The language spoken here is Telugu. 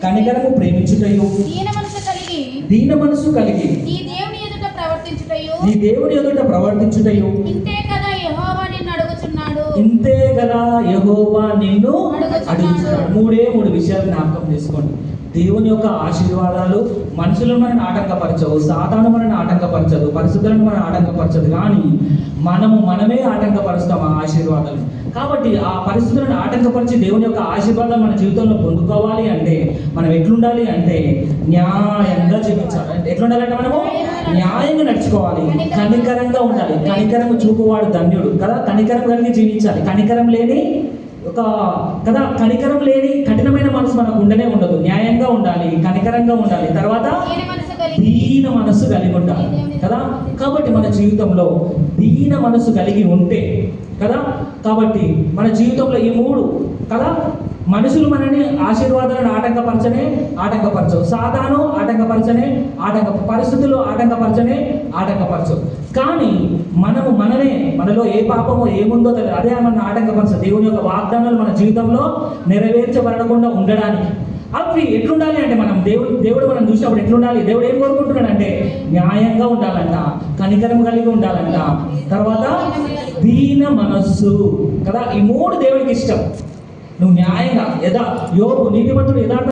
కనికరమును ప్రేమించుటయు దీన మనసు కలిగి నీ దేవుని ఎదుట ప్రవర్తించుటయు ఇంతే కదా యెహోవా నిన్ను అడుగుచున్నాడు. మూడు విషయాలు జ్ఞాపకం చేసుకోండి. దేవుని యొక్క ఆశీర్వాదాలు మనుషులను మనని ఆటంకపరచవు, సాతాను మనని ఆటంకపరచదు, పరిశుద్ధులను మనం ఆటంకపరచదు, కానీ మనమే ఆటంకపరుస్తాం ఆ ఆశీర్వాదాలు. కాబట్టి ఆ పరిస్థితులను ఆటంకపరిచి దేవుని యొక్క ఆశీర్వాదం మన జీవితంలో పొందుకోవాలి అంటే మనం ఎట్లుండాలి అంటే న్యాయంగా జీవించాలి. ఎట్లుండాలంటే మనము న్యాయంగా నడుచుకోవాలి, కనికరంగా ఉండాలి. కనికరం చూపువాడు ధన్యుడు కదా. కనికరం కలిగి జీవించాలి. కనికరం లేని కఠినమైన మనసు మనకు ఉండనే ఉండదు. న్యాయంగా ఉండాలి, కనికరంగా ఉండాలి, తర్వాత దీన మనసు కలిగి ఉండాలి కదా. కాబట్టి మన జీవితంలో దీన మనసు కలిగి ఉంటే కదా, కాబట్టి మన జీవితంలో ఈ మూడు కదా, మనుషులు మనని ఆశీర్వాదాలను ఆటంకపరచవు, సాతాను పరిస్థితులు ఆటంకపరచవు. కానీ మనలో ఏ పాపమో ఏముందో తెలియదు, అదే మన ఆటంకపరచదు. దేవుని యొక్క వాగ్దానాలు మన జీవితంలో నెరవేర్చబడకుండా ఉండడానికి అవి ఎట్లుండాలి అంటే దేవుడు మనం చూసినప్పుడు ఎట్లుండాలి, దేవుడు ఏం కోరుకుంటున్నాడు అంటే న్యాయంగా ఉండాలంట, కనికరం కలిగి ఉండాలంట, తర్వాత దీన మనస్సు కదా. ఈ మూడు దేవుడికి ఇష్టం. నువ్వు న్యాయంగా యోబు నీతిమంతుడు యథార్థ